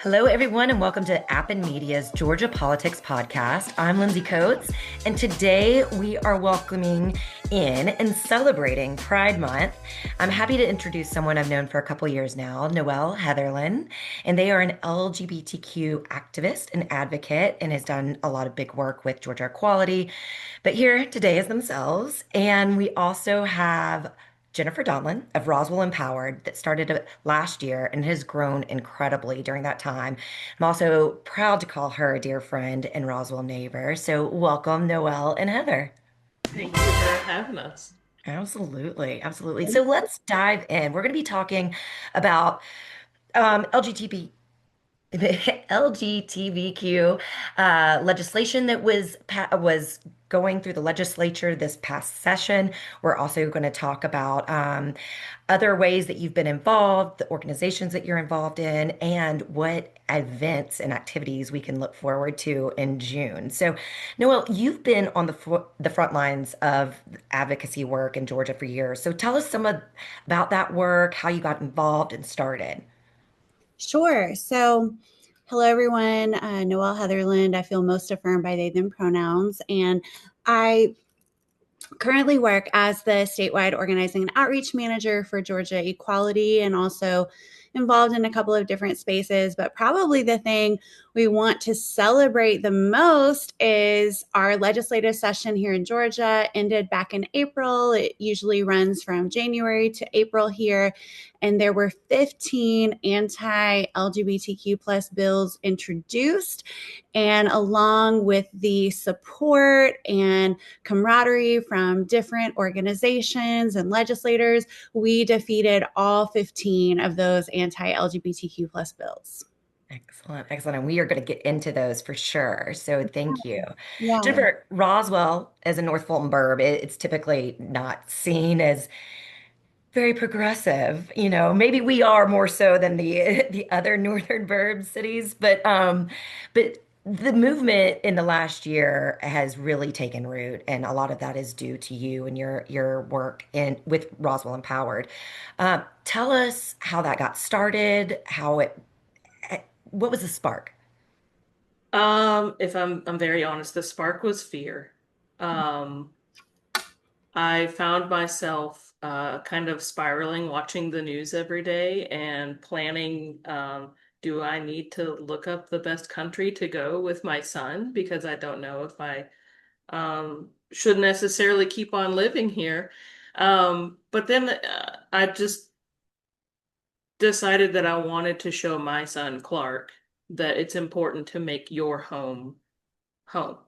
Hello, everyone, and welcome to Appen Media's Georgia Politics Podcast. I'm Lyndsey Coates, and today we are welcoming in and celebrating Pride Month. I'm happy to introduce someone I've known for a couple years now, Noel, Heatherland, and they are an LGBTQ activist and advocate and has done a lot of big work with Georgia Equality, but here today is themselves. And we also have Jennifer Donlon of Roswell Empowered that started last year and has grown incredibly during that time. I'm also proud to call her a dear friend and Roswell neighbor. So welcome, Noel and Heather. Thank you for having us. Absolutely, absolutely. So let's dive in. We're going to be talking about LGBT the LGBTQ legislation that was going through the legislature this past session. We're also going to talk about other ways that you've been involved, the organizations that you're involved in, and what events and activities we can look forward to in June. So, Noel, you've been on the front lines of advocacy work in Georgia for years. So, tell us about that work, how you got involved and started. Sure. So, hello, everyone. Noel Heatherland. I feel most affirmed by they, them pronouns. And I currently work as the statewide organizing and outreach manager for Georgia Equality and also involved in a couple of different spaces. But probably the thing we want to celebrate the most is our legislative session here in Georgia ended back in April. It usually runs from January to April here. And there were 15 anti-LGBTQ plus bills introduced. And along with the support and camaraderie from different organizations and legislators, we defeated all 15 of those anti-LGBTQ plus bills. Excellent, excellent. And we are going to get into those for sure. So thank you. Yeah. Jennifer, Roswell as a North Fulton burb, it's typically not seen as very progressive. Maybe we are more so than the other northern burb cities, but the movement in the last year has really taken root, and a lot of that is due to you and your work in with Roswell Empowered. Tell us how that got started, what was the spark? If I'm very honest, the spark was fear. Um, I found myself kind of spiraling, watching the news every day and planning, do I need to look up the best country to go with my son? Because I don't know if I should necessarily keep on living here. But then I just decided that I wanted to show my son Clark that it's important to make your home home,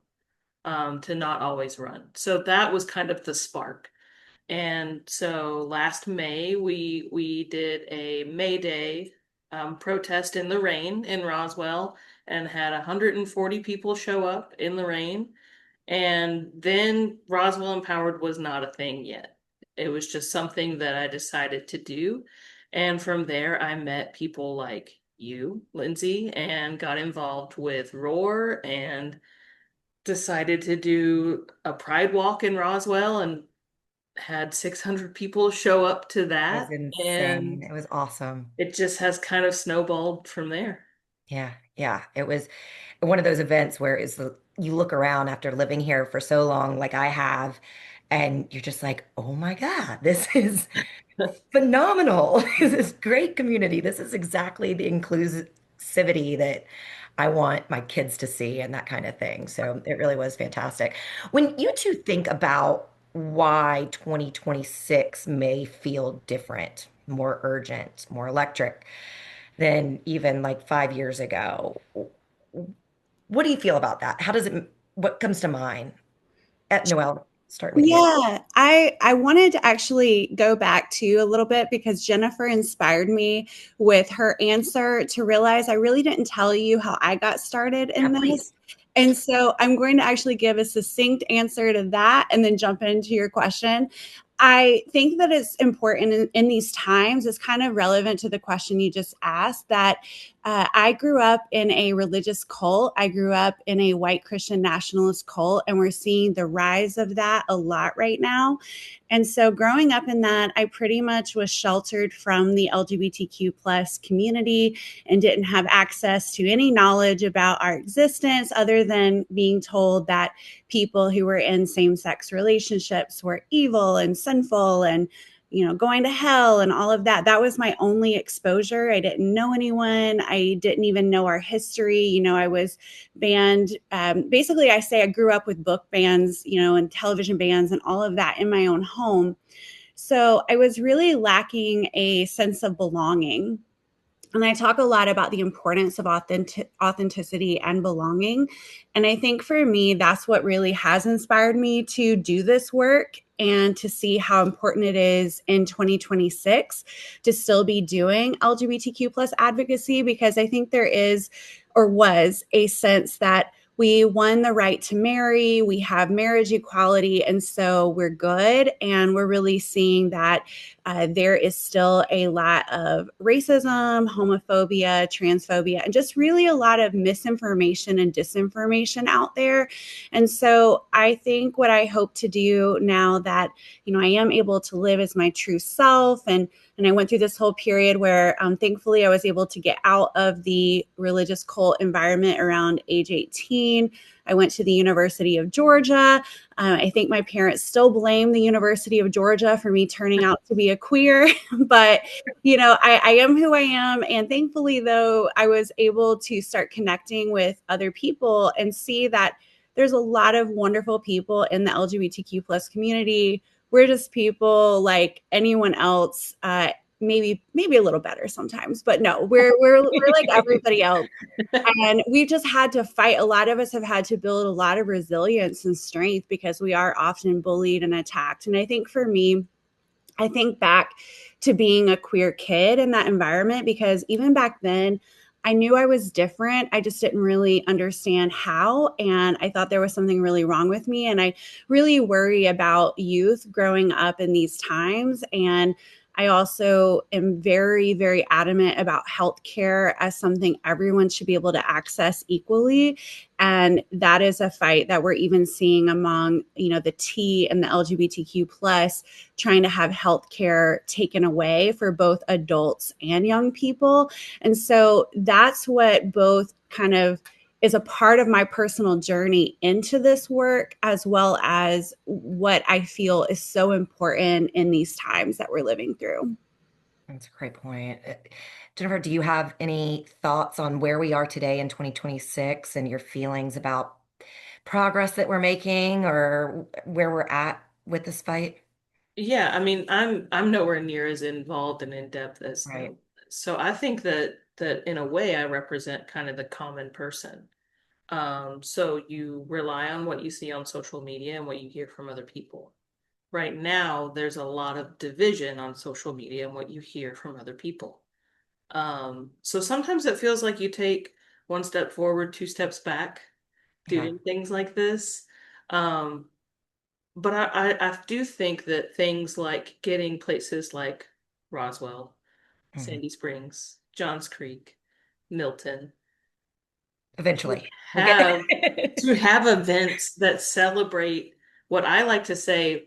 to not always run. So that was kind of the spark. And so last May we did a May Day protest in the rain in Roswell and had 140 people show up in the rain. And then Roswell Empowered was not a thing yet. It was just something that I decided to do. And from there, I met people like you, Lyndsey, and got involved with Roar and decided to do a pride walk in Roswell and had 600 people show up to It was that. insane. And It was awesome. it just has kind of snowballed from there. Yeah, yeah. It was one of those events where you look around after living here for so long, like I have, and you're just like, oh my God, this is phenomenal. This is great community. This is exactly the inclusivity that I want my kids to see and that kind of thing. So it really was fantastic. When you two think about why 2026 may feel different, more urgent, more electric than even like 5 years ago, what do you feel about that? What comes to mind? At Noel, start with you. Yeah, I wanted to actually go back to a little bit because Jennifer inspired me with her answer to realize I really didn't tell you how I got started Yeah, in please. this. And so I'm going to actually give a succinct answer to that and then jump into your question. I think that it's important in these times, it's kind of relevant to the question you just asked, that I grew up in a religious cult. I grew up in a white Christian nationalist cult, and we're seeing the rise of that a lot right now. And so growing up in that, I pretty much was sheltered from the LGBTQ plus community and didn't have access to any knowledge about our existence other than being told that people who were in same sex relationships were evil and sinful and going to hell and all of that. That was my only exposure. I didn't know anyone. I didn't even know our history. I was banned. Basically, I say I grew up with book bans, and television bans and all of that in my own home. So I was really lacking a sense of belonging. And I talk a lot about the importance of authenticity and belonging. And I think for me, that's what really has inspired me to do this work and to see how important it is in 2026 to still be doing LGBTQ plus advocacy, because I think there is or was a sense that we won the right to marry, we have marriage equality, and so we're good. And we're really seeing that there is still a lot of racism, homophobia, transphobia, and just really a lot of misinformation and disinformation out there. And so I think what I hope to do now that, I am able to live as my true self, and I went through this whole period where thankfully I was able to get out of the religious cult environment around age 18. I went to the University of Georgia. I think my parents still blame the University of Georgia for me turning out to be a queer, but I am who I am. And thankfully, though, I was able to start connecting with other people and see that there's a lot of wonderful people in the LGBTQ plus community. We're just people like anyone else. Maybe a little better sometimes, but no, we're like everybody else. And we've just had to fight. A lot of us have had to build a lot of resilience and strength because we are often bullied and attacked. And I think for me, I think back to being a queer kid in that environment, because even back then, I knew I was different. I just didn't really understand how. And I thought there was something really wrong with me. And I really worry about youth growing up in these times. And I also am very, very adamant about healthcare as something everyone should be able to access equally. And that is a fight that we're even seeing among, the T and the LGBTQ plus, trying to have healthcare taken away for both adults and young people. And so that's what both kind of is a part of my personal journey into this work, as well as what I feel is so important in these times that we're living through. That's a great point. Jennifer, do you have any thoughts on where we are today in 2026 and your feelings about progress that we're making or where we're at with this fight? Yeah, I mean, I'm nowhere near as involved and in depth as Right. them. So I think that in a way I represent kind of the common person. So you rely on what you see on social media and what you hear from other people. Right now, there's a lot of division on social media and what you hear from other people. So sometimes it feels like you take one step forward, two steps back, Yeah. doing things like this. Um, but I do think that things like getting places like Roswell, Mhm. Sandy Springs, Johns Creek, Milton, to Eventually, we'll get have there. to have events that celebrate what I like to say,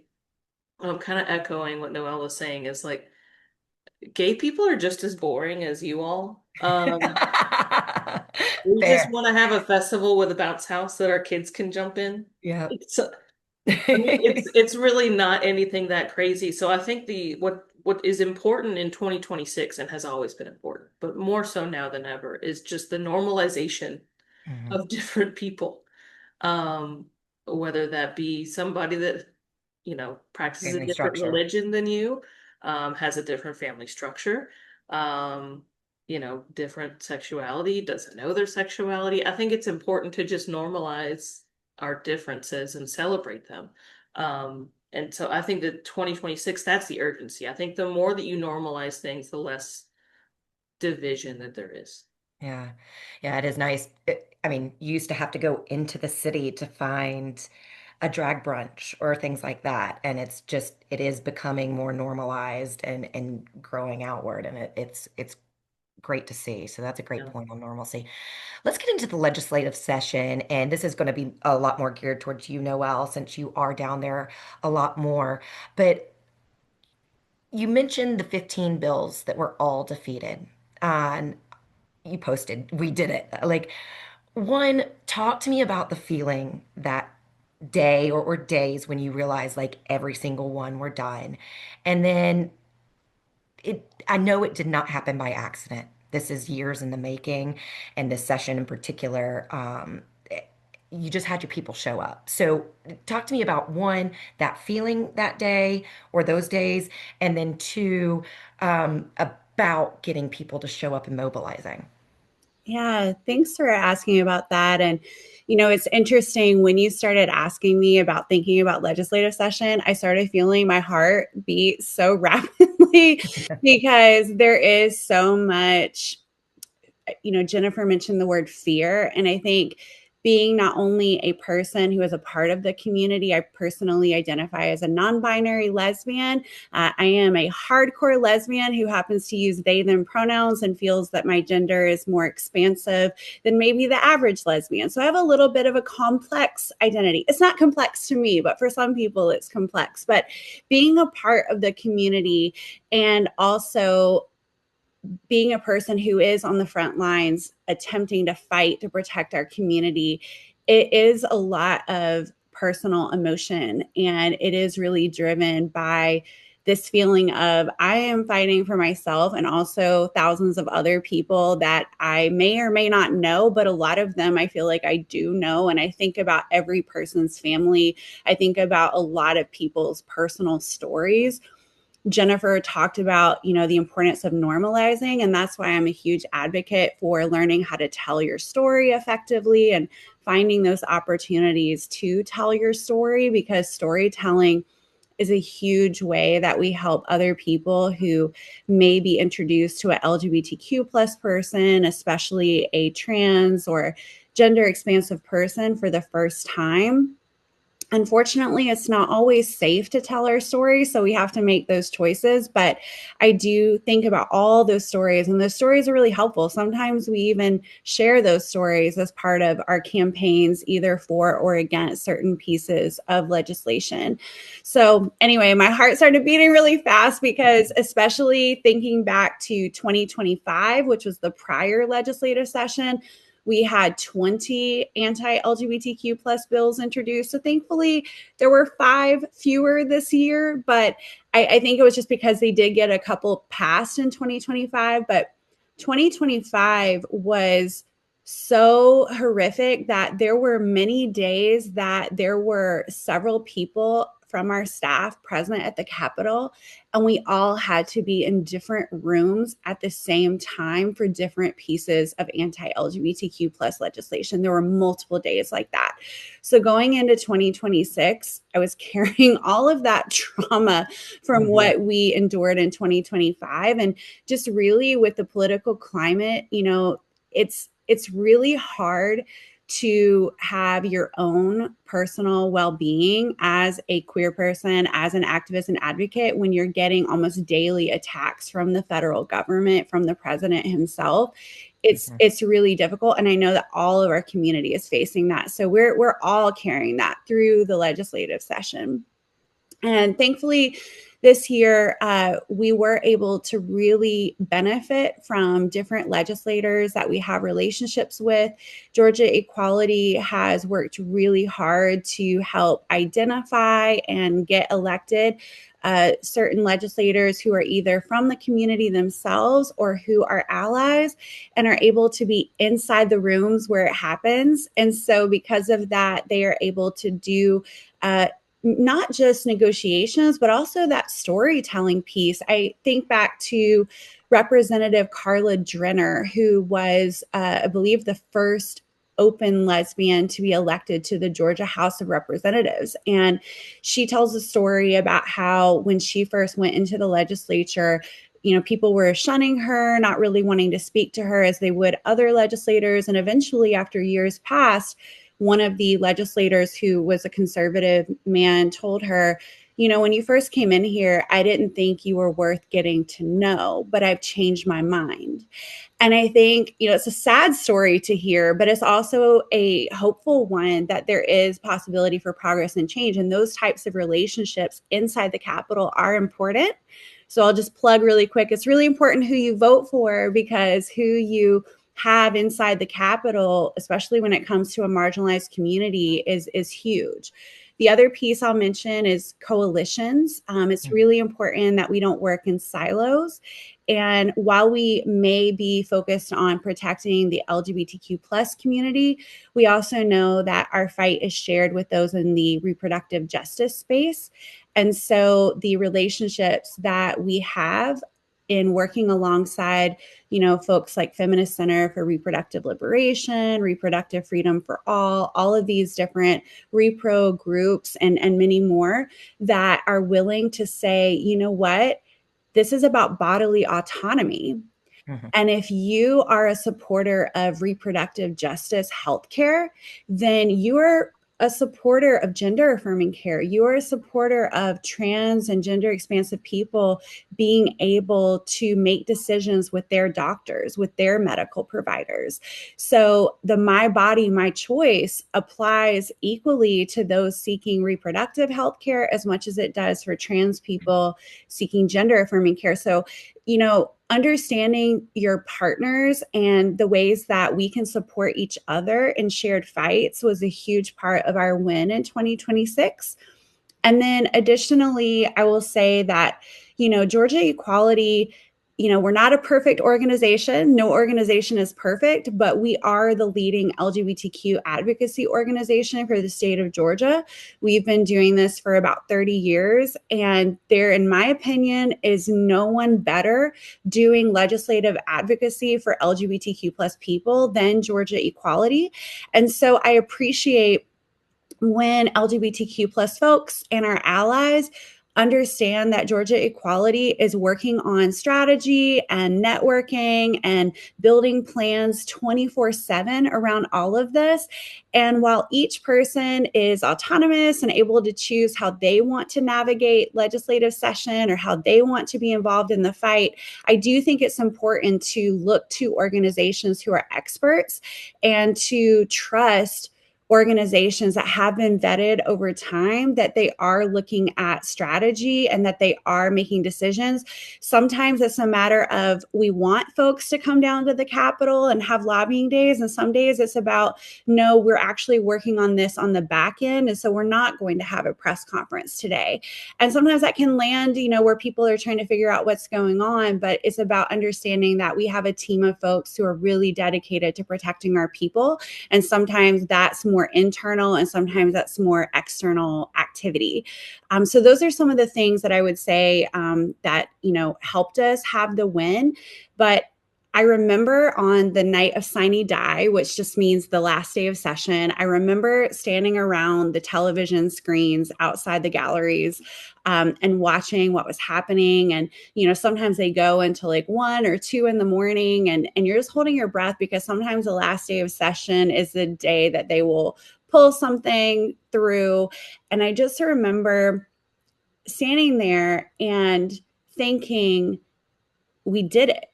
kind of echoing what Noel was saying, is like gay people are just as boring as you all. We just Fair. want to have a festival with a bounce house that our kids can jump in. Yep. So, I mean, it's really not anything that crazy. So I think the what is important in 2026 and has always been important, but more so now than ever, is just the normalization Mhm. of different people. Um, Whether that be somebody that, practices a Family different structure. religion than you, has a different family structure, um, different sexuality, doesn't know their sexuality. I think it's important to just normalize our differences and celebrate them. And so I think that 2026, that's the urgency. I think the more that you normalize things, the less division that there is. Yeah. Yeah, it is nice. I mean, you used to have to go into the city to find a drag brunch or things like that. And it is becoming more normalized and growing outward. And it's great to see. So that's a great Yeah. point on normalcy. Let's get into the legislative session. And this is going to be a lot more geared towards you, Noel, since you are down there a lot more. But you mentioned the 15 bills that were all defeated. And you posted, we did it. Like, one, talk to me about the feeling that day or days when you realize like every single one were done. And then I know it did not happen by accident. This is years in the making, and this session in particular, you just had your people show up. So talk to me about one, that feeling that day or those days, and then two, about getting people to show up and mobilizing. Yeah, thanks for asking about that. And, it's interesting when you started asking me about thinking about legislative session, I started feeling my heart beat so rapidly because there is so much. Jennifer mentioned the word fear. And I think being not only a person who is a part of the community, I personally identify as a non-binary lesbian. I am a hardcore lesbian who happens to use they, them pronouns and feels that my gender is more expansive than maybe the average lesbian. So I have a little bit of a complex identity. It's not complex to me, but for some people it's complex. But being a part of the community and also being a person who is on the front lines attempting to fight to protect our community, it is a lot of personal emotion, and it is really driven by this feeling of I am fighting for myself and also thousands of other people that I may or may not know, but a lot of them I feel like I do know. And I think about every person's family. I think about a lot of people's personal stories. Jennifer talked about, the importance of normalizing. And that's why I'm a huge advocate for learning how to tell your story effectively and finding those opportunities to tell your story, because storytelling is a huge way that we help other people who may be introduced to a LGBTQ plus person, especially a trans or gender expansive person for the first time. Unfortunately, it's not always safe to tell our stories, so we have to make those choices. But I do think about all those stories, and those stories are really helpful. Sometimes we even share those stories as part of our campaigns, either for or against certain pieces of legislation. So anyway, my heart started beating really fast because, especially thinking back to 2025, which was the prior legislative session, we had 20 anti-LGBTQ plus bills introduced. So thankfully, there were 5 fewer this year, but I think it was just because they did get a couple passed in 2025. But 2025 was so horrific that there were many days that there were several people from our staff present at the Capitol, and we all had to be in different rooms at the same time for different pieces of anti-LGBTQ plus legislation. There were multiple days like that. So going into 2026, I was carrying all of that trauma from what we endured in 2025. And just really with the political climate, it's really hard to have your own personal well-being as a queer person, as an activist and advocate, when you're getting almost daily attacks from the federal government, from the president himself. It's really difficult. And I know that all of our community is facing that. So we're all carrying that through the legislative session. And thankfully, this year, we were able to really benefit from different legislators that we have relationships with. Georgia Equality has worked really hard to help identify and get elected certain legislators who are either from the community themselves or who are allies and are able to be inside the rooms where it happens. And so because of that, they are able to do not just negotiations, but also that storytelling piece. I think back to Representative Carla Drenner, who was, I believe, the first open lesbian to be elected to the Georgia House of Representatives. And she tells a story about how when she first went into the legislature, people were shunning her, not really wanting to speak to her as they would other legislators. And eventually, after years passed, one of the legislators who was a conservative man told her, when you first came in here, I didn't think you were worth getting to know, but I've changed my mind. And I think, it's a sad story to hear, but it's also a hopeful one that there is possibility for progress and change. And those types of relationships inside the Capitol are important So I'll just plug really quick. It's really important who you vote for, because who you have inside the Capitol, especially when it comes to a marginalized community, is huge. The other piece I'll mention is coalitions. It's really important that we don't work in silos. And while we may be focused on protecting the LGBTQ plus community, we also know that our fight is shared with those in the reproductive justice space. And so the relationships that we have in working alongside, folks like Feminist Center for Reproductive Liberation, Reproductive Freedom for all of these different repro groups, and many more that are willing to say, you know what, this is about bodily autonomy. Mhm. And if you are a supporter of reproductive justice healthcare, then you are a supporter of gender affirming care. You are a supporter of trans and gender expansive people being able to make decisions with their doctors, with their medical providers. So the My Body, My Choice applies equally to those seeking reproductive health care as much as it does for trans people seeking gender affirming care. So, understanding your partners and the ways that we can support each other in shared fights was a huge part of our win in 2026. And then additionally, I will say that, Georgia Equality, we're not a perfect organization. No organization is perfect, but we are the leading LGBTQ advocacy organization for the state of Georgia. We've been doing this for about 30 years. And there, in my opinion, is no one better doing legislative advocacy for LGBTQ plus people than Georgia Equality. And so I appreciate when LGBTQ plus folks and our allies understand that Georgia Equality is working on strategy and networking and building plans 24/7 around all of this. And while each person is autonomous and able to choose how they want to navigate legislative session or how they want to be involved in the fight, I do think it's important to look to organizations who are experts and to trust organizations that have been vetted over time, that they are looking at strategy and that they are making decisions. Sometimes it's a matter of we want folks to come down to the Capitol and have lobbying days. And some days it's about, no, we're actually working on this on the back end. And so we're not going to have a press conference today. And sometimes that can land, where people are trying to figure out what's going on. But it's about understanding that we have a team of folks who are really dedicated to protecting our people. And sometimes that's more internal and sometimes that's more external activity. So those are some of the things that I would say that, helped us have the win. But I remember on the night of Sine Die, which just means the last day of session, I remember standing around the television screens outside the galleries and watching what was happening. And, sometimes they go until like 1 or 2 in the morning and you're just holding your breath, because sometimes the last day of session is the day that they will pull something through. And I just remember standing there and thinking, we did it,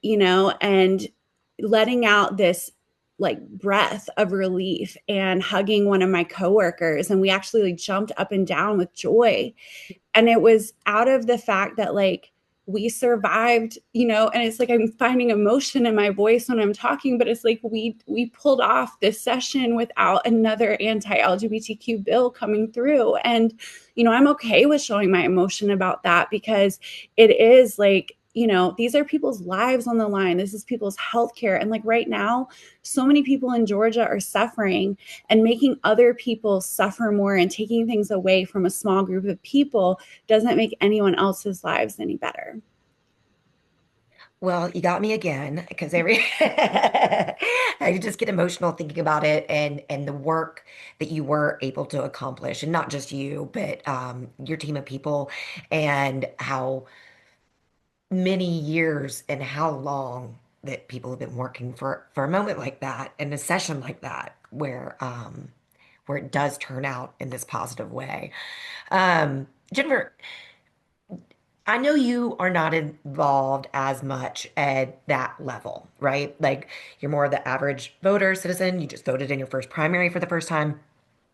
and letting out this like breath of relief and hugging one of my coworkers. And we actually like jumped up and down with joy. And it was out of the fact that like we survived, and it's like I'm finding emotion in my voice when I'm talking, but it's like we pulled off this session without another anti-LGBTQ bill coming through. And, I'm okay with showing my emotion about that, because it is like, these are people's lives on the line. This is people's healthcare. And like right now, so many people in Georgia are suffering, and making other people suffer more and taking things away from a small group of people doesn't make anyone else's lives any better. Well, you got me again because I just get emotional thinking about it and the work that you were able to accomplish, and not just you, but your team of people, and how many years and how long that people have been working for a moment like that and a session like that where it does turn out in this positive way. Jennifer, I know you are not involved as much at that level, right? Like you're more of the average voter, citizen. You just voted in your first primary for the first time.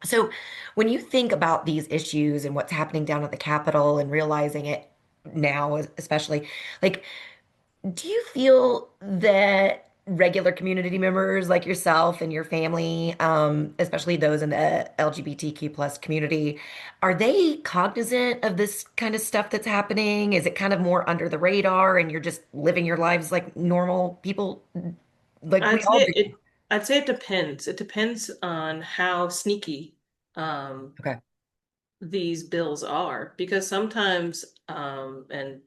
So when you think about these issues and what's happening down at the Capitol and realizing it, now, especially. Like, do you feel that regular community members like yourself and your family, especially those in the LGBTQ plus community, are they cognizant of this kind of stuff that's happening? Is it kind of more under the radar and you're just living your lives like normal people, like we I'd all say do? it I'd say it depends. It depends on how sneaky um Okay. these bills are, because sometimes and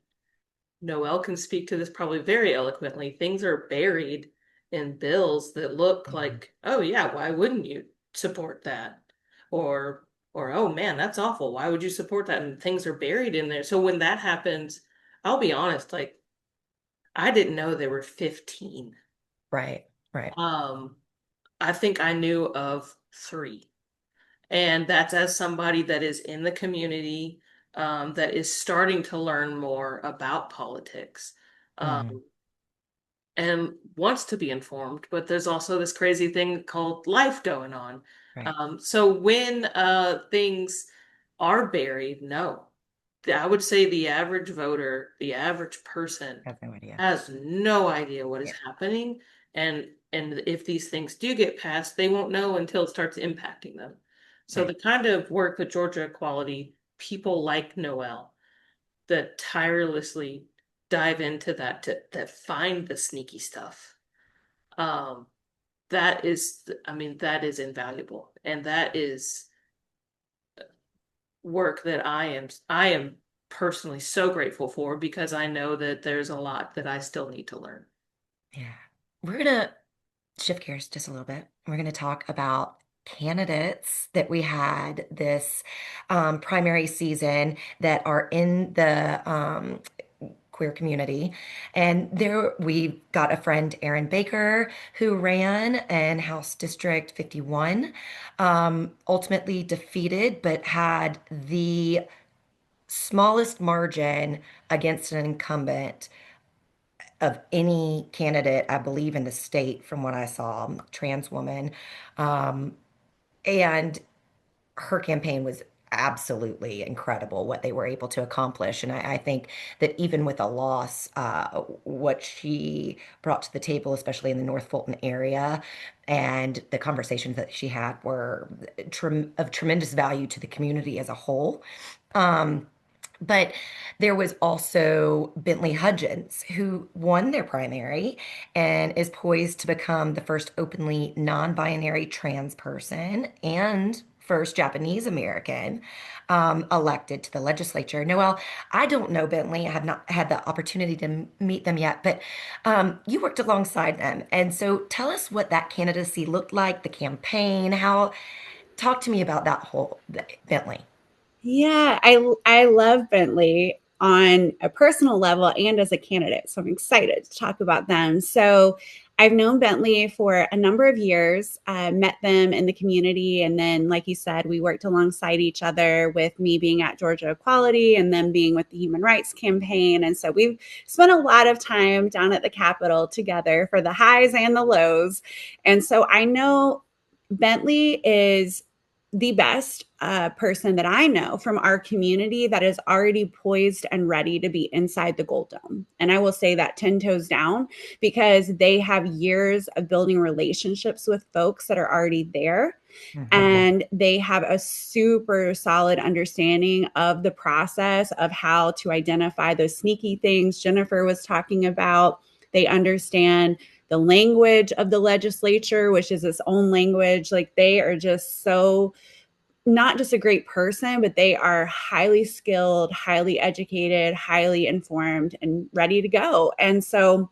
Noel can speak to this probably very eloquently, things are buried in bills that look Mhm. like, oh yeah, why wouldn't you support that? Or oh man, that's awful. Why would you support that? And things are buried in there. So when that happens, I'll be honest, like I didn't know there were 15. Right, right. Um, I think I knew of three. And that's as somebody that is in the community, that is starting to learn more about politics, Mhm. and wants to be informed. But there's also this crazy thing called life going on. Right. So when things are buried, no. I would say the average voter, the average person Have no idea. has no idea what is Yeah, happening. And if these things do get passed, they won't know until it starts impacting them. So right. the kind of work that Georgia Equality, people like Noel, that tirelessly dive into that find the sneaky stuff. Um, that is, I mean, that is invaluable. And that is work that I am personally so grateful for, because I know that there's a lot that I still need to learn. Yeah. We're gonna shift gears just a little bit. We're going to talk about candidates that we had this primary season that are in the queer community. And there we got a friend, Erin Baker, who ran in House District 51, ultimately defeated, but had the smallest margin against an incumbent of any candidate, I believe, in the state from what I saw, trans woman. Um, and her campaign was absolutely incredible what they were able to accomplish. And I think that even with a loss, what she brought to the table, especially in the North Fulton area, and the conversations that she had were of tremendous value to the community as a whole. Um, but there was also Bentley Hudgens, who won their primary and is poised to become the first openly non-binary trans person and first Japanese American elected to the legislature. Noel, I don't know Bentley. I have not had the opportunity to meet them yet, but you worked alongside them. And so tell us what that candidacy looked like, the campaign, talk to me about that whole Bentley. Yeah, I love Bentley on a personal level and as a candidate. So I'm excited to talk about them. So I've known Bentley for a number of years, met them in the community. And then, like you said, we worked alongside each other with me being at Georgia Equality and them being with the Human Rights Campaign. And so we've spent a lot of time down at the Capitol together for the highs and the lows. And so I know Bentley is the best person that I know from our community that is already poised and ready to be inside the Gold Dome. And I will say that 10 toes down because they have years of building relationships with folks that are already there. Mhm. And they have a super solid understanding of the process of how to identify those sneaky things Jennifer was talking about. They understand the language of the legislature, which is its own language. Like they are just so not just a great person, but they are highly skilled, highly educated, highly informed, and ready to go. And so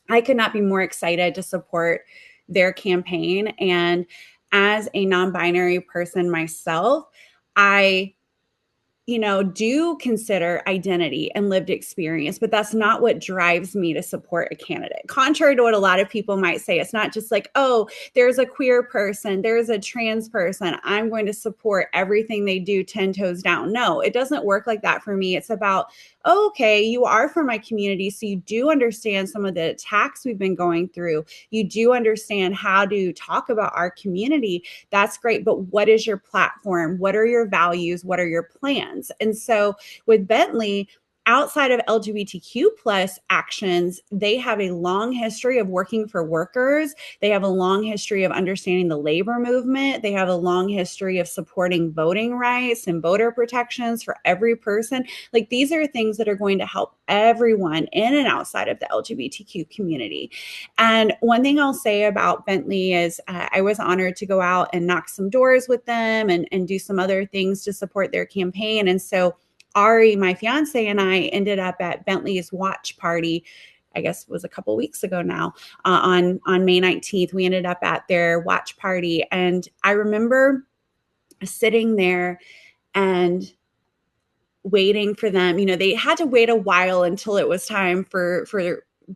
I could not be more excited to support their campaign. And as a non binary person myself, I do consider identity and lived experience, but that's not what drives me to support a candidate. Contrary to what a lot of people might say, it's not just like, oh, there's a queer person, there's a trans person, I'm going to support everything they do 10 toes down. No, it doesn't work like that for me. It's about, oh, okay, you are from my community, so you do understand some of the attacks we've been going through. You do understand how to talk about our community. That's great. But what is your platform? What are your values? What are your plans? And so with Bentley, outside of LGBTQ plus actions, they have a long history of working for workers. They have a long history of understanding the labor movement. They have a long history of supporting voting rights and voter protections for every person. Like, these are things that are going to help everyone in and outside of the LGBTQ community. And one thing I'll say about Bentley is I was honored to go out and knock some doors with them and do some other things to support their campaign. And so Ari, my fiance, and I ended up at Bentley's watch party. I guess it was a couple weeks ago now. On May 19th, we ended up at their watch party, and I remember sitting there and waiting for them. You know, they had to wait a while until it was time for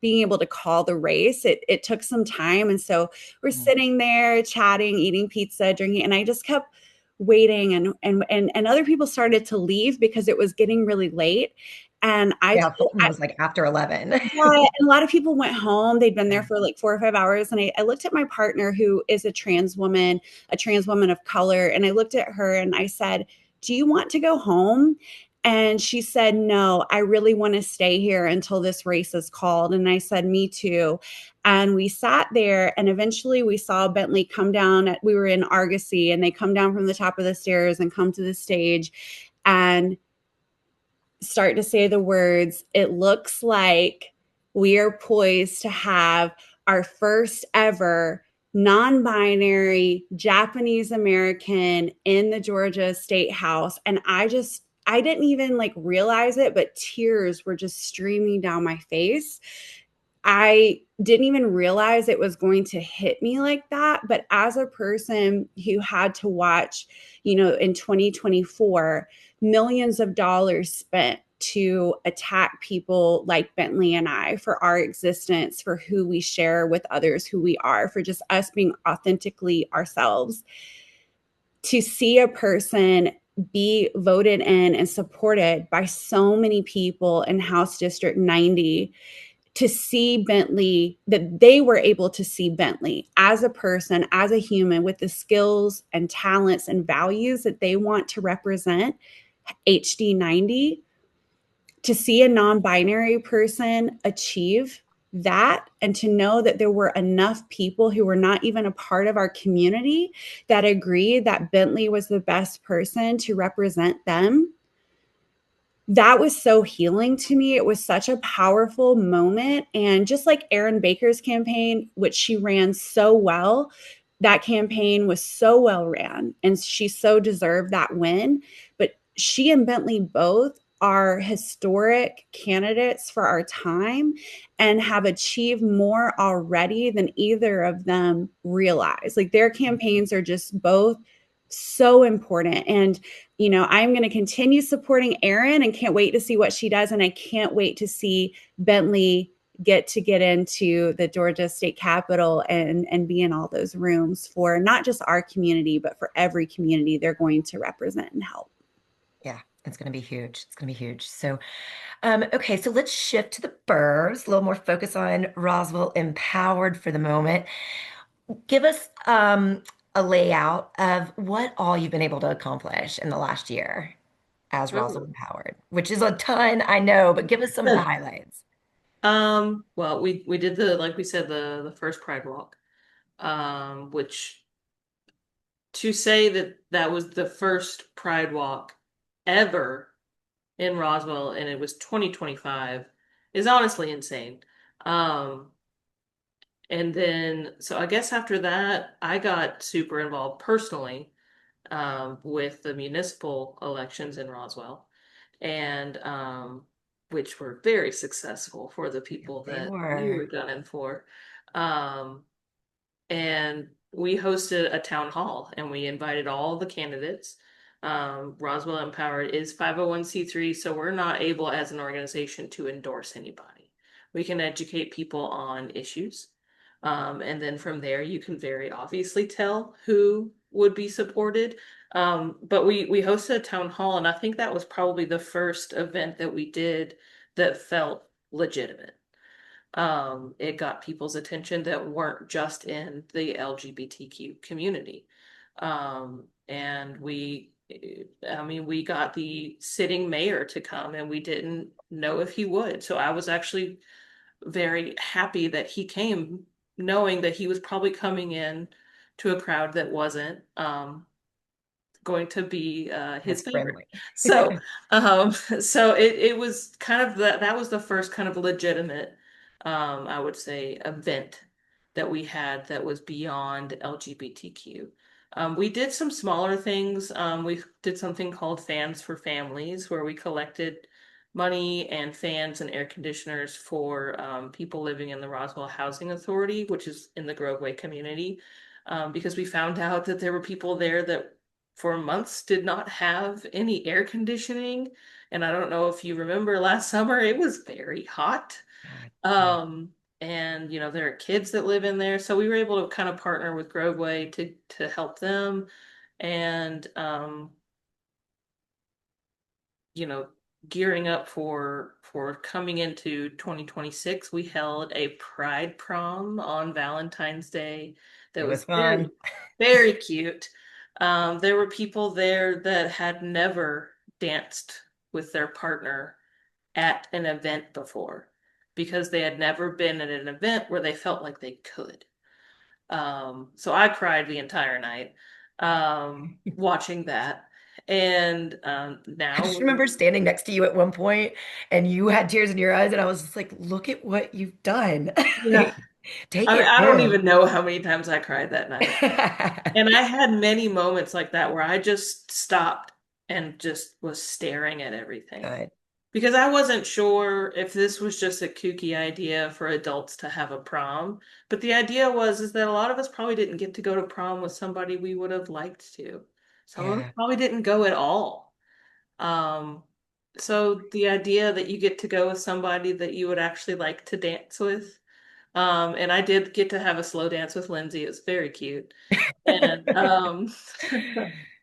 being able to call the race. It took some time, and so we're sitting there chatting, eating pizza, drinking, and I just kept waiting, and other people started to leave because it was getting really late. And Yeah, Fulton was like after 11. yeah, and a lot of people went home. They'd been there for like 4 or 5 hours. And I looked at my partner, who is a trans woman of color. And I looked at her and I said, "Do you want to go home?" And she said, "No, I really want to stay here until this race is called." And I said, "Me too." And we sat there, and eventually we saw Bentley come down. We were in Argosy, and they come down from the top of the stairs and come to the stage and start to say the words, "It looks like we are poised to have our first ever non-binary Japanese American in the Georgia State House." And I didn't even like realize it, but tears were just streaming down my face. I didn't even realize it was going to hit me like that. But as a person who had to watch, in 2024, millions of dollars spent to attack people like Bentley and I for our existence, for who we share with others, who we are, for just us being authentically ourselves, to see a person be voted in and supported by so many people in House District 90, to see Bentley, that they were able to see Bentley as a person, as a human, with the skills and talents and values that they want to represent HD 90, to see a non-binary person achieve that, and to know that there were enough people who were not even a part of our community that agreed that Bentley was the best person to represent them. That was so healing to me. It was such a powerful moment. And just like Erin Baker's campaign, which she ran so well, that campaign was so well ran, and she so deserved that win. But she and Bentley both are historic candidates for our time and have achieved more already than either of them realize. Like, their campaigns are just both so important. And I'm going to continue supporting Erin and can't wait to see what she does. And I can't wait to see Bentley get into the Georgia State Capitol and be in all those rooms for not just our community, but for every community they're going to represent and help. Yeah, it's going to be huge. It's going to be huge. So, okay, so let's shift to the burrs, a little more focus on Roswell Empowered for the moment. Give us a layout of what all you've been able to accomplish in the last year as Roswell Ooh. Empowered, which is a ton, I know, but give us some of the highlights. Well, we did like we said, the first Pride Walk, which, to say that that was the first Pride Walk ever in Roswell and it was 2025 is honestly insane. Um, and then, so I guess after that, I got super involved personally, with the municipal elections in Roswell, and which were very successful for the people They that we were. were gunning for. Um, and we hosted a town hall and we invited all the candidates. Roswell Empowered is 501(c)(3), so we're not able as an organization to endorse anybody. We can educate people on issues. And then from there, you can very obviously tell who would be supported. But we hosted a town hall, and I think that was probably the first event that we did that felt legitimate. It got people's attention that weren't just in the LGBTQ community. And we I mean, we got the sitting mayor to come and we didn't know if he would. So I was actually very happy that he came, knowing that he was probably coming in to a crowd that wasn't going to be As his favorite. friendly. So so it was kind of that was the first kind of legitimate I would say event that we had that was beyond LGBTQ. We did some smaller things. We did something called Fans for Families, where we collected money and fans and air conditioners for people living in the Roswell Housing Authority, which is in the Groveway community, because we found out that there were people there that for months did not have any air conditioning. And I don't know if you remember last summer, it was very hot. God, yeah. Um, and there are kids that live in there. So we were able to kind of partner with Groveway to help them. And you know, gearing up for coming into 2026, we held a pride prom on Valentine's Day It that was was fun. very, very cute. There were people there that had never danced with their partner at an event before because they had never been at an event where they felt like they could. So I cried the entire night watching that. And I now just remember standing next to you at one point and you had tears in your eyes, and I was just like, look at what you've done. yeah, Take I mean, it I don't in. even know how many times I cried that night. And I had many moments like that where I just stopped and just was staring at everything. Good. Because I wasn't sure if this was just a kooky idea for adults to have a prom, but the idea was is that a lot of us probably didn't get to go to prom with somebody we would have liked to. Some of us Yeah. probably didn't go at all. Um, so the idea that you get to go with somebody that you would actually like to dance with, and I did get to have a slow dance with Lyndsey. It was very cute. And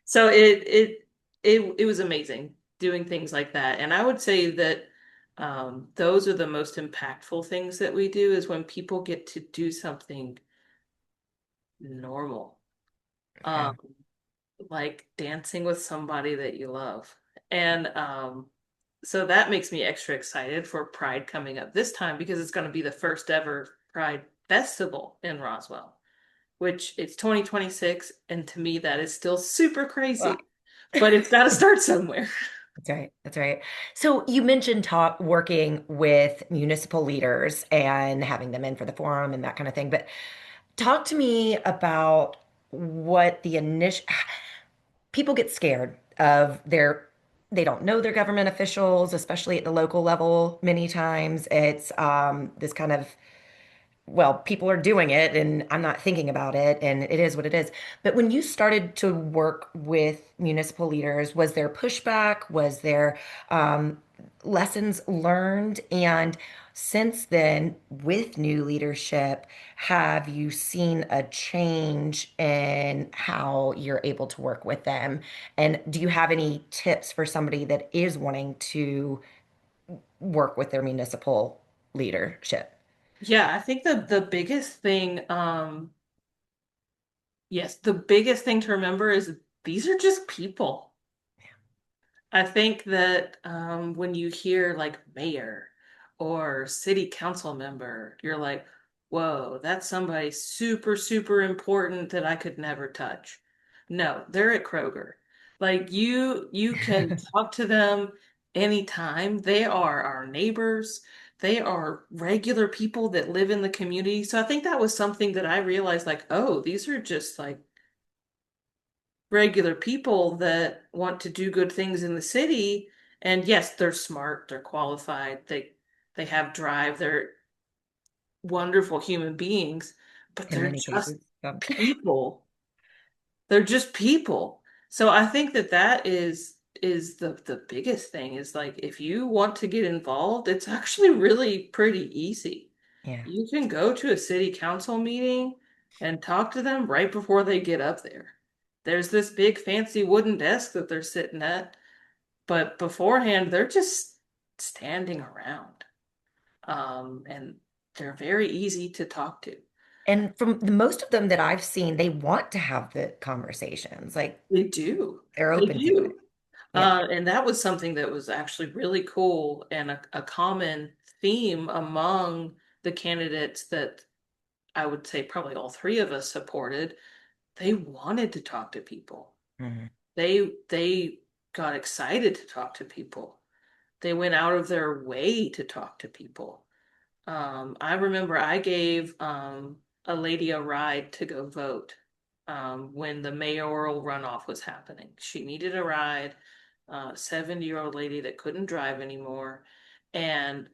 so it was amazing doing things like that. And I would say that those are the most impactful things that we do is when people get to do something normal. Um, Yeah. like dancing with somebody that you love. And so that makes me extra excited for Pride coming up this time because it's going to be the first ever Pride festival in Roswell, which it's 2026, and to me that is still super Wow. crazy, but it's got to start somewhere. That's right. That's right. So you mentioned talk working with municipal leaders and having them in for the forum and that kind of thing, but talk to me about what the initial people get scared of they don't know their government officials, especially at the local level. Many times it's this kind of well, people are doing it and I'm not thinking about it and it is what it is. But when you started to work with municipal leaders, was there pushback? Was there um, lessons learned? And since then, with new leadership, have you seen a change in how you're able to work with them? And do you have any tips for somebody that is wanting to work with their municipal leadership? Yeah, I think the biggest thing, yes, the biggest thing to remember is these are just people. I think that when you hear like mayor or city council member, you're like, whoa, that's somebody super, super important that I could never touch. No, they're at Kroger. Like you can talk to them anytime. They are our neighbors. They are regular people that live in the community. So I think that was something that I realized like, oh, these are just like regular people that want to do good things in the city. And yes, they're smart, they're qualified, they have drive, they're wonderful human beings, but In they're many just cases. Yeah. people. They're just people. So I think that that is the biggest thing is like if you want to get involved, it's actually really pretty easy. Yeah. You can go to a city council meeting and talk to them right before they get up there. There's this big fancy wooden desk that they're sitting at, but beforehand they're just standing around. And they're very easy to talk to. And from the most of them that I've seen, they want to have the conversations. Like They do. they're They open to it. do. Yeah. And that was something that was actually really cool and a common theme among the candidates that I would say probably all three of us supported. They wanted to talk to people. Mhm. They got excited to talk to people. They went out of their way to talk to people. I remember I gave a lady a ride to go vote when the mayoral runoff was happening. She needed a ride, 70-year-old lady that couldn't drive anymore. And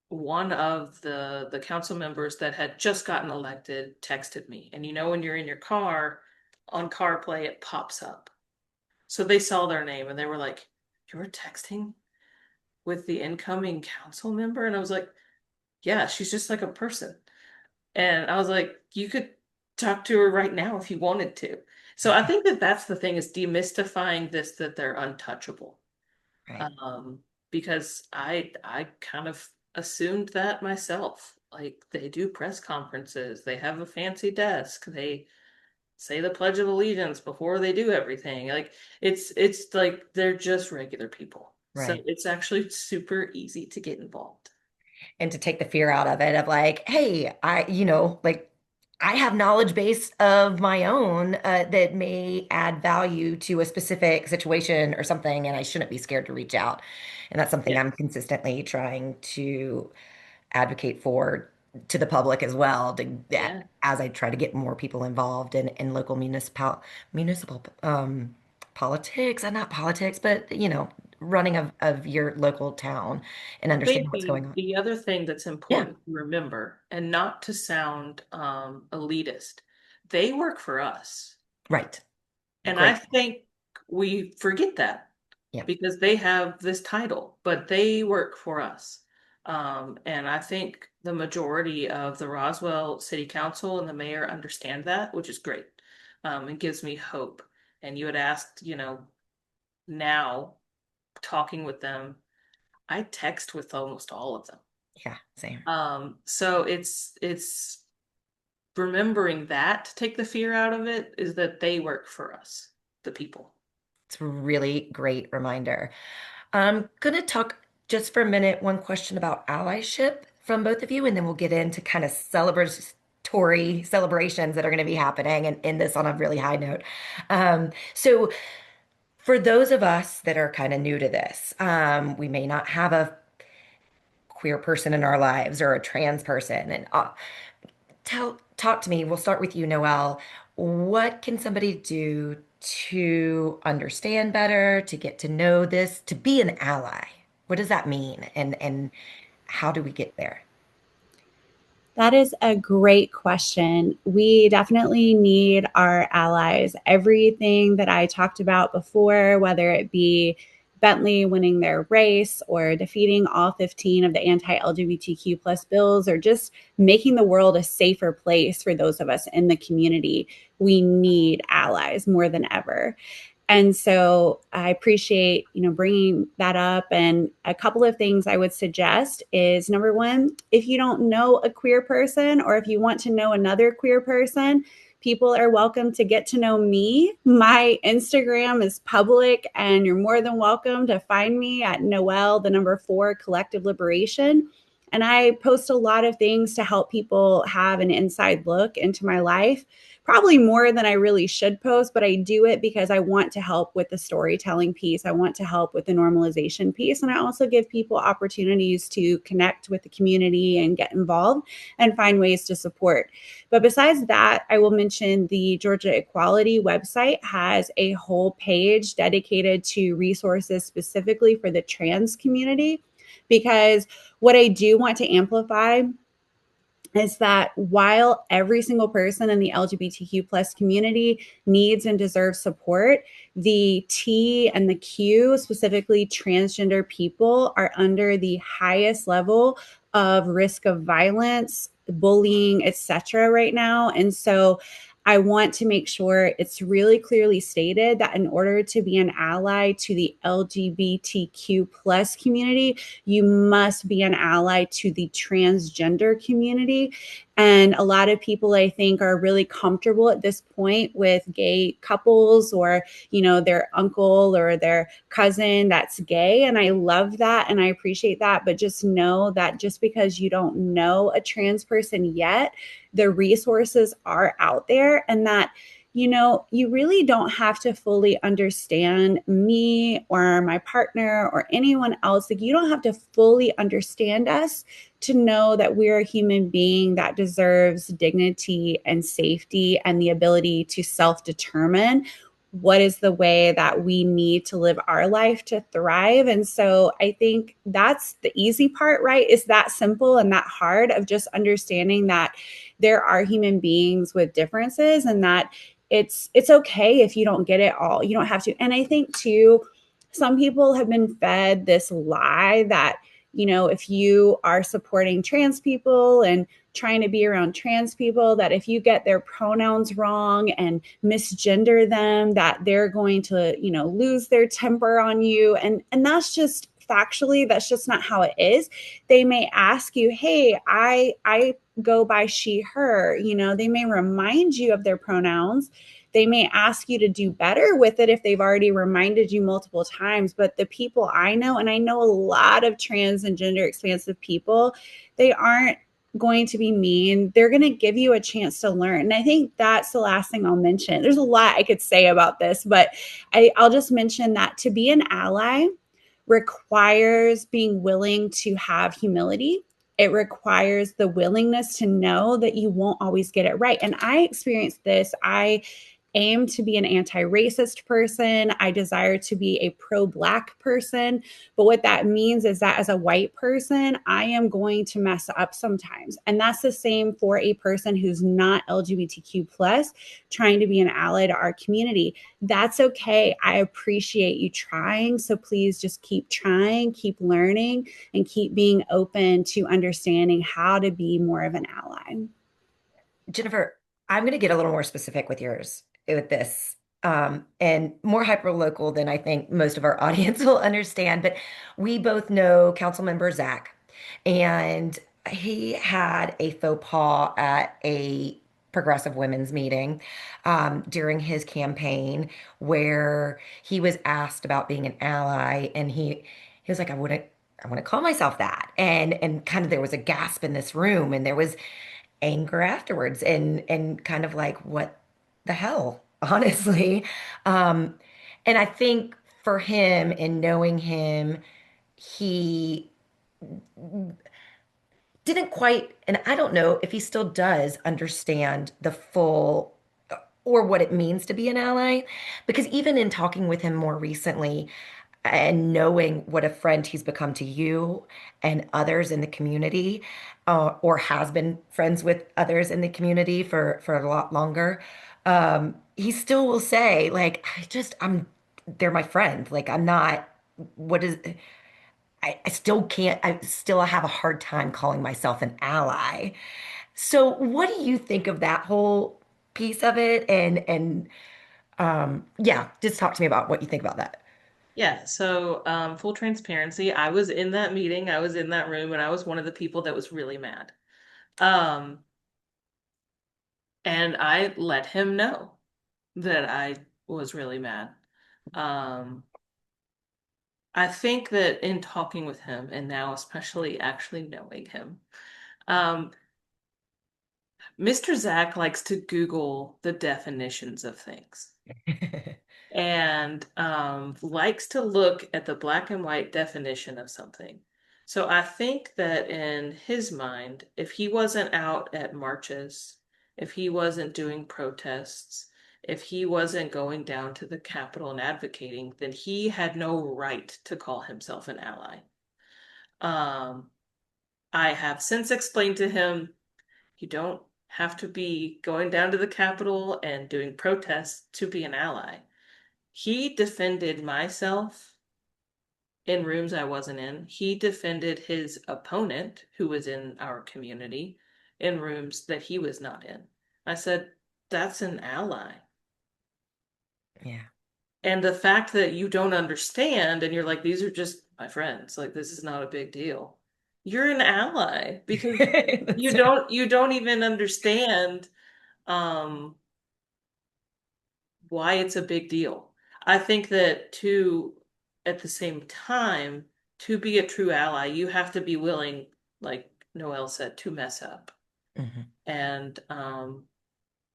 one of the council members that had just gotten elected texted me. And you know, when you're in your car, on CarPlay, it pops up. So they saw their name and they were like, "You're texting with the incoming council member?" And I was like, "Yeah, she's just like a person." And I was like, "You could talk to her right now if you wanted to." So I think that that's the thing, is demystifying this, that they're untouchable. Right. Um, because I kind of assumed that myself. Like, they do press conferences, they have a fancy desk, they say the Pledge of Allegiance before they do everything. Like, it's like they're just regular people. So Right. it's actually super easy to get involved. And to take the fear out of it of like, hey, like I have knowledge base of my own that may add value to a specific situation or something, and I shouldn't be scared to reach out. And that's something Yeah. I'm consistently trying to advocate for to the public as well, to that Yeah. as I try to get more people involved in local municipal politics, and not politics, but running of your local town and I understanding think what's going on. the other thing that's Yeah, important to remember, and not to sound elitist, they work for us. right. And I Great. think we forget that Yeah, because they have this title, but they work for us. And I think the majority of the Roswell City Council and the mayor understand that, which is great. It gives me hope. And you had asked, now talking with them, I text with almost all of them. yeah, same. So it's remembering that to take the fear out of it, is that they work for us, the people. It's a really great reminder. I'm gonna talk just for a minute, one question about allyship from both of you, and then we'll get into kind of celebratory celebrations that are going to be happening and end this on a really high note. So for those of us that are kind of new to this, we may not have a queer person in our lives or a trans person. And talk to me. We'll start with you, Noel. What can somebody do to understand better, to get to know this, to be an ally? What does that mean? And how do we get there? That is a great question. We definitely need our allies. Everything that I talked about before, whether it be Bentley winning their race or defeating all 15 of the anti-LGBTQ plus bills, or just making the world a safer place for those of us in the community, we need allies more than ever. And so I appreciate, bringing that up. And a couple of things I would suggest is, number one, if you don't know a queer person, or if you want to know another queer person, people are welcome to get to know me. My Instagram is public, and you're more than welcome to find me at Noel, the number 4, Collective Liberation. And I post a lot of things to help people have an inside look into my life, probably more than I really should post, but I do it because I want to help with the storytelling piece. I want to help with the normalization piece. And I also give people opportunities to connect with the community and get involved and find ways to support. But besides that, I will mention the Georgia Equality website has a whole page dedicated to resources specifically for the trans community. Because what I do want to amplify is that while every single person in the LGBTQ plus community needs and deserves support, the T and the Q, specifically transgender people, are under the highest level of risk of violence, bullying, etc. right now. And so I want to make sure it's really clearly stated that in order to be an ally to the LGBTQ plus community, you must be an ally to the transgender community. And a lot of people, I think, are really comfortable at this point with gay couples, or, their uncle or their cousin that's gay. And I love that and I appreciate that. But just know that just because you don't know a trans person yet, the resources are out there, and that you really don't have to fully understand me or my partner or anyone else. Like, you don't have to fully understand us to know that we're a human being that deserves dignity and safety and the ability to self-determine what is the way that we need to live our life to thrive. And so I think that's the easy part, right? Is that simple and that hard of just understanding that there are human beings with differences, and that it's okay if you don't get it all. You don't have to. And I think too, some people have been fed this lie that, if you are supporting trans people and trying to be around trans people, that if you get their pronouns wrong and misgender them, that they're going to, lose their temper on you. And that's just factually, that's just not how it is. They may ask you, hey, I go by she, her. They may remind you of their pronouns. They may ask you to do better with it if they've already reminded you multiple times. But the people I know, and I know a lot of trans and gender expansive people, they aren't going to be mean. They're going to give you a chance to learn. And I think that's the last thing I'll mention. There's a lot I could say about this, but I'll just mention that to be an ally requires being willing to have humility. It requires the willingness to know that you won't always get it right. And I experienced this. I aim to be an anti-racist person. I desire to be a pro-Black person. But what that means is that as a white person, I am going to mess up sometimes. And that's the same for a person who's not LGBTQ plus, trying to be an ally to our community. That's okay. I appreciate you trying. So please just keep trying, keep learning, and keep being open to understanding how to be more of an ally. Jennifer, I'm going to get a little more specific with yours with this, and more hyper local than I think most of our audience will understand. But we both know Council Member Zach, and he had a faux pas at a progressive women's meeting during his campaign, where he was asked about being an ally, and he was like, I wouldn't call myself that. And kind of there was a gasp in this room, and there was anger afterwards, and kind of like, what the hell, honestly. um and I think for him, in knowing him, he didn't quite, and I don't know if he still does understand the full, or what it means to be an ally. Because even in talking with him more recently, and knowing what a friend he's become to you and others in the community, or has been friends with others in the community for a lot longer, he still will say, like, they're my friend. Like, I'm not, what is, I still can't, I still have a hard time calling myself an ally. So what do you think of that whole piece of it? And yeah, just talk to me about what you think about that. Yeah, so full transparency, I was in that meeting, I was in that room, and I was one of the people that was really mad. Um, and I let him know that I was really mad. Um, I think that in talking with him, and now especially actually knowing him, um, Mr. Zach likes to Google the definitions of things, and likes to look at the black and white definition of something. So I think that in his mind, if he wasn't out at marches, if he wasn't doing protests, if he wasn't going down to the Capitol and advocating, then he had no right to call himself an ally. Um, I have since explained to him, you don't have to be going down to the Capitol and doing protests to be an ally. He defended myself in rooms I wasn't in. He defended his opponent, who was in our community, in rooms that he was not in. I said, that's an ally. Yeah. And the fact that you don't understand and you're like, these are just my friends, like, this is not a big deal. you're an ally because That's right. you don't even understand um why it's a big deal. I think that to at the same time, to be a true ally, you have to be willing, like Noel said, to mess up Mhm. and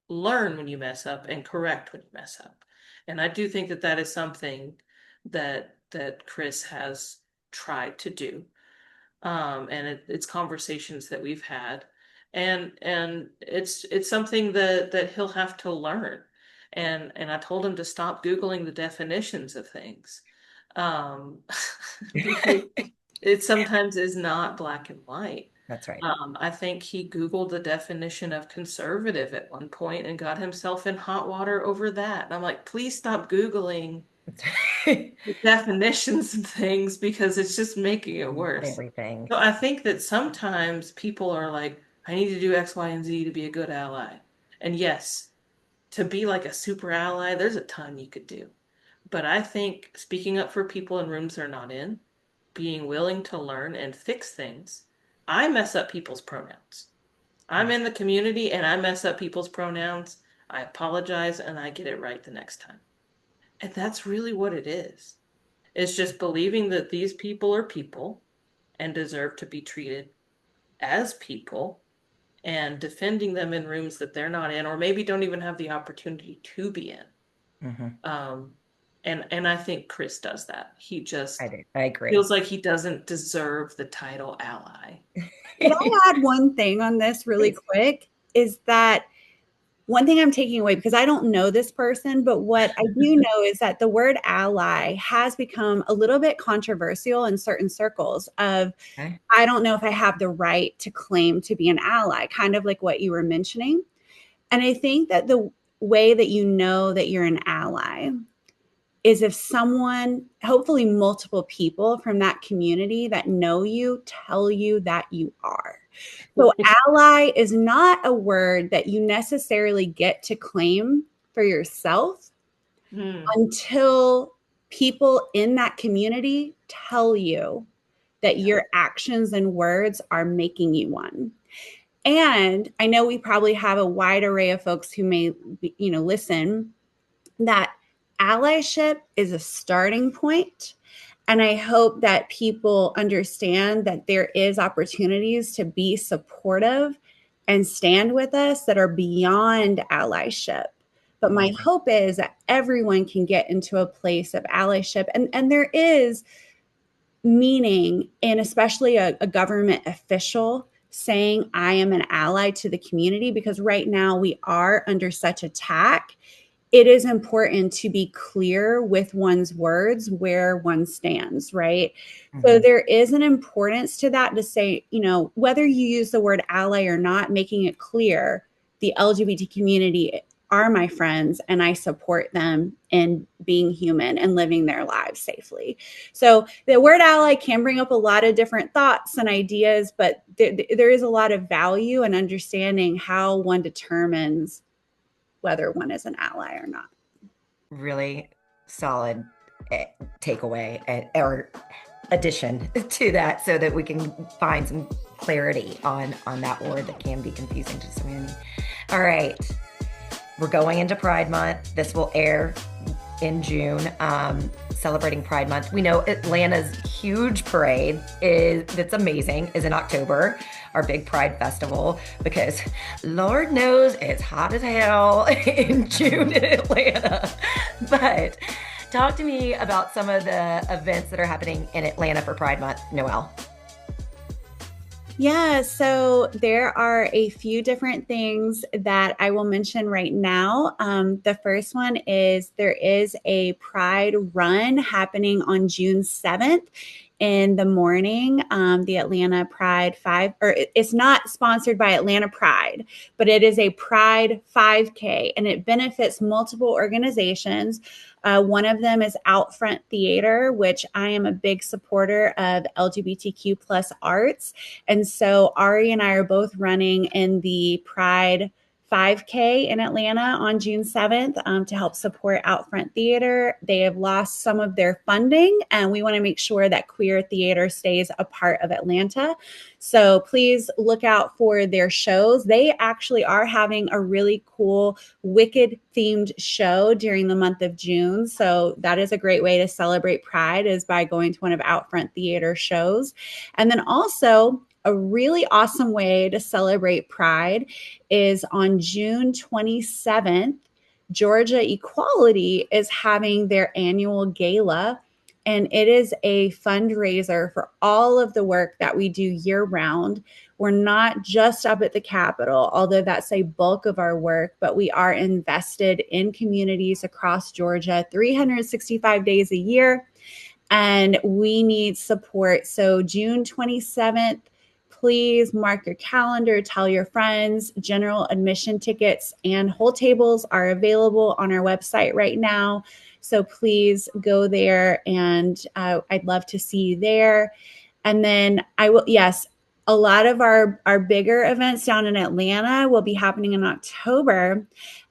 learn when you mess up and correct when you mess up. And I do think that that is something that Chris has tried to do. And it's conversations that we've had, and it's something that he'll have to learn. And I told him to stop Googling the definitions of things, because it sometimes is not black and white. That's right. I think he Googled the definition of conservative at one point and got himself in hot water over that. And I'm like, please stop Googling That's right. the definitions of things because it's just making it Not worse. everything. So I think that sometimes people are like, I need to do X, Y, and Z to be a good ally. And yes, to be like a super ally, there's a ton you could do. But I think speaking up for people in rooms they're not in, being willing to learn and fix things. I mess up people's pronouns. I'm in the community and I mess up people's pronouns. I apologize and I get it right the next time. And that's really what it is. It's just believing that these people are people and deserve to be treated as people and defending them in rooms that they're not in or maybe don't even have the opportunity to be in. Mhm. Um, and I think Chris does that. He I just do. I agree. feels like he doesn't deserve the title ally. Could I add one thing on this really Please. quick? Is that one thing I'm taking away because I don't know this person, but what I do know is that the word ally has become a little bit controversial in certain circles of Okay. I don't know if I have the right to claim to be an ally, kind of like what you were mentioning. And I think that the way that you know that you're an ally is if someone, hopefully multiple people from that community that know you tell you that you are. So, ally is not a word that you necessarily get to claim for yourself Hmm. until people in that community tell you that Yeah. your actions and words are making you one. And I know we probably have a wide array of folks who may, listen, that allyship is a starting point. And I hope that people understand that there is opportunities to be supportive and stand with us that are beyond allyship. But my Amazing. hope is that everyone can get into a place of allyship. And there is meaning in especially a government official saying, I am an ally to the community, because right now we are under such attack. It is important to be clear with one's words where one stands, right? So Mhm. there is an importance to that to say, whether you use the word ally or not, making it clear the LGBT community are my friends and I support them in being human and living their lives safely. So the word ally can bring up a lot of different thoughts and ideas, but there is a lot of value in understanding how one determines whether one is an ally or not. Really solid eh, takeaway or addition to that so that we can find some clarity on that word that can be confusing to so many. All right. We're going into Pride Month. This will air in June, celebrating Pride Month. We know Atlanta's huge parade that's amazing is in October, our big Pride festival, because Lord knows it's hot as hell in June in Atlanta. But talk to me about some of the events that are happening in Atlanta for Pride Month, Noel. Yeah, so there are a few different things that I will mention right now. The first one is there is a Pride Run happening on June 7th in the morning. The Atlanta Pride 5, or it's not sponsored by Atlanta Pride, but it is a Pride 5K and it benefits multiple organizations. One of them is Outfront Theater, which I am a big supporter of LGBTQ plus arts. And so Ari and I are both running in the Pride 5K in Atlanta on June 7th to help support Outfront Theater. They have lost some of their funding, and we want to make sure that queer theater stays a part of Atlanta. So please look out for their shows. They actually are having a really cool Wicked themed show during the month of June. So that is a great way to celebrate Pride, is by going to one of Outfront Theater shows. And then also, a really awesome way to celebrate Pride is on June 27th. Georgia Equality is having their annual gala, and it is a fundraiser for all of the work that we do year round. We're not just up at the Capitol, although that's a bulk of our work, but we are invested in communities across Georgia 365 days a year, and we need support. So June 27th, please mark your calendar, tell your friends. General admission tickets and whole tables are available on our website right now. So please go there, and I'd love to see you there. And then I will, yes, a lot of our bigger events down in Atlanta will be happening in October.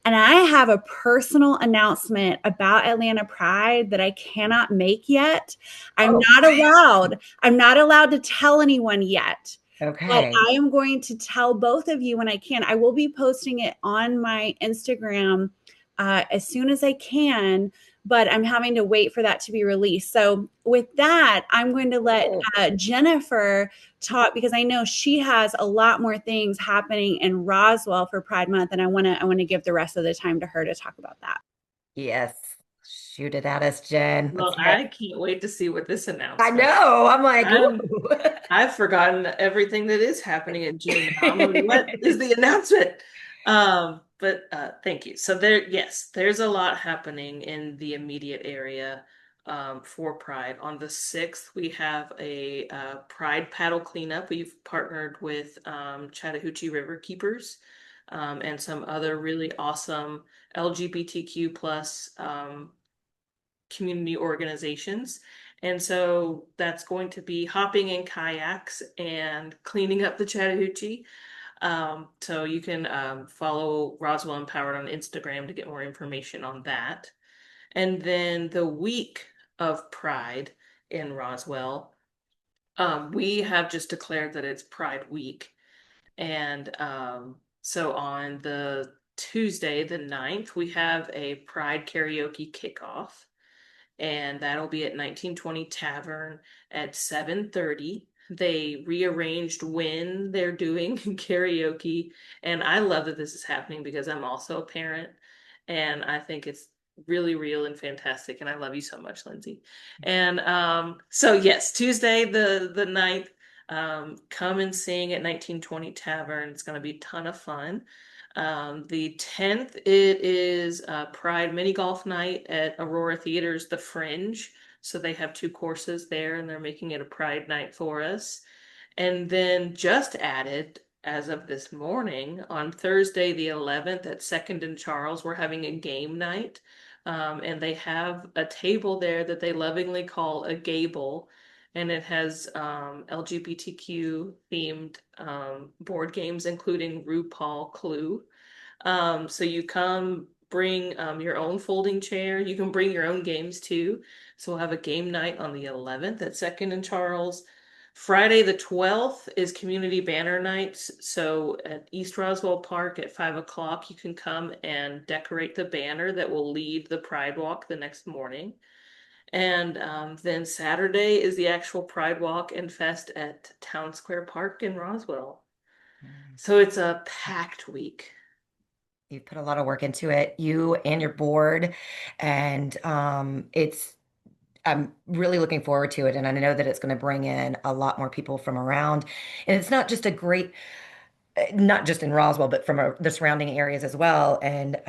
And I have a personal announcement about Atlanta Pride that I cannot make yet. I'm Oh, not allowed. I'm not allowed to tell anyone yet. But okay. I am going to tell both of you when I can. I will be posting it on my Instagram as soon as I can, but I'm having to wait for that to be released. So, with that, I'm going to let Oh, Jennifer talk, because I know she has a lot more things happening in Roswell for Pride Month, and I want to give the rest of the time to her to talk about that. yes. Shoot it at us, Jen. Let's Well, hear it. I can't wait to see what this I announcement. know. I'm like, I'm ooh. I've forgotten everything that is happening in June now. I'm like, what is the announcement? But thank you. So there, yes, there's a lot happening in the immediate area for Pride. On the 6th, we have a Pride paddle cleanup. We've partnered with Chattahoochee River Keepers and some other really awesome LGBTQ plus community organizations. And so that's going to be hopping in kayaks and cleaning up the Chattahoochee. So you can follow Roswell Empowered on Instagram to get more information on that. And then the week of Pride in Roswell, we have just declared that it's Pride Week. And so on the Tuesday, the 9th, we have a Pride karaoke kickoff, and that'll be at 1920 Tavern at 7:30. They rearranged when they're doing karaoke, and I love that this is happening because I'm also a parent, and I think it's really real and fantastic, and I love you so much, Lyndsey. And so yes, Tuesday the 9th, come and sing at 1920 Tavern. It's going to be a ton of fun. The 10th, it is Pride Mini Golf Night at Aurora Theater's The Fringe. So they have two courses there, and they're making it a Pride night for us. And then just added, as of this morning, on Thursday the 11th at Second and Charles, we're having a game night. And they have a table there that they lovingly call a gable. And it has LGBTQ themed board games, including RuPaul Clue. So you come, bring your own folding chair. You can bring your own games too. So we'll have a game night on the 11th at Second and Charles. Friday the 12th is community banner nights. So at East Roswell Park at 5 o'clock, you can come and decorate the banner that will lead the Pride Walk the next morning. And then Saturday is the actual Pride Walk and Fest at Town Square Park in Roswell. So it's a packed week. You put a lot of work into it, you and your board, and I'm really looking forward to it, and I know that it's going to bring in a lot more people from around. And it's not just a great, not just in Roswell, but from the surrounding areas as well. And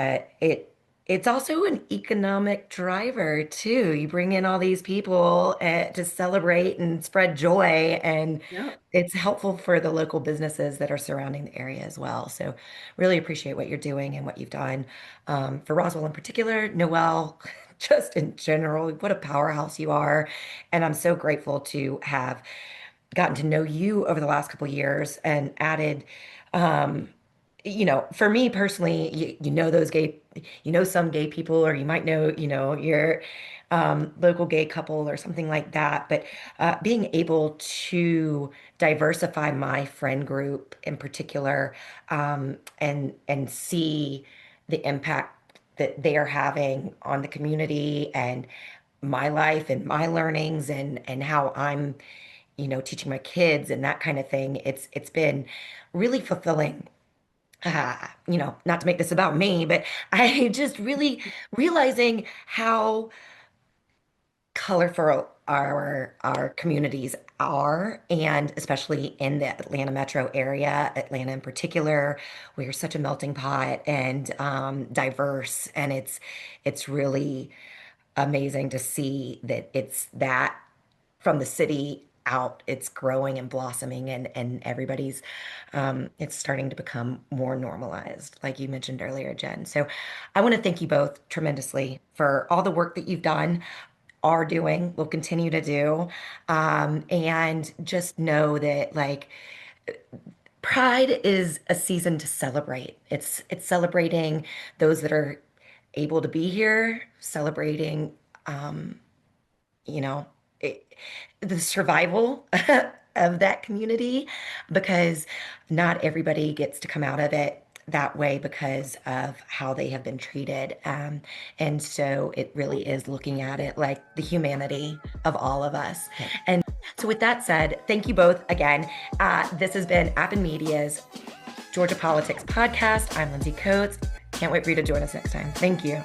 it's also an economic driver too. You bring in all these people to celebrate and spread joy, and Yeah. it's helpful for the local businesses that are surrounding the area as well. So really appreciate what you're doing and what you've done for Roswell in particular. Noel, just in general, what a powerhouse you are. And I'm so grateful to have gotten to know you over the last couple years and added um, for me personally, you know those gay, some gay people, or you might know, your local gay couple or something like that. But being able to diversify my friend group in particular, and see the impact that they are having on the community and my life and my learnings and how I'm, teaching my kids and that kind of thing. It's been really fulfilling. Not to make this about me, but I just really realizing how colorful our communities are, and especially in the Atlanta metro area, Atlanta in particular, we're such a melting pot and diverse, and it's really amazing to see that it's that from the city out, it's growing and blossoming, and everybody's it's starting to become more normalized, like you mentioned earlier, Jen. So I want to thank you both tremendously for all the work that you've done, are doing, will continue to do. And just know that like Pride is a season to celebrate. It's celebrating those that are able to be here, celebrating um, you know, it, the survival of that community, because not everybody gets to come out of it that way because of how they have been treated. And so it really is looking at it like the humanity of all of us. And so, with that said, thank you both again. This has been Appen Media's Georgia Politics Podcast. I'm Lyndsey Coates. Can't wait for you to join us next time. Thank you.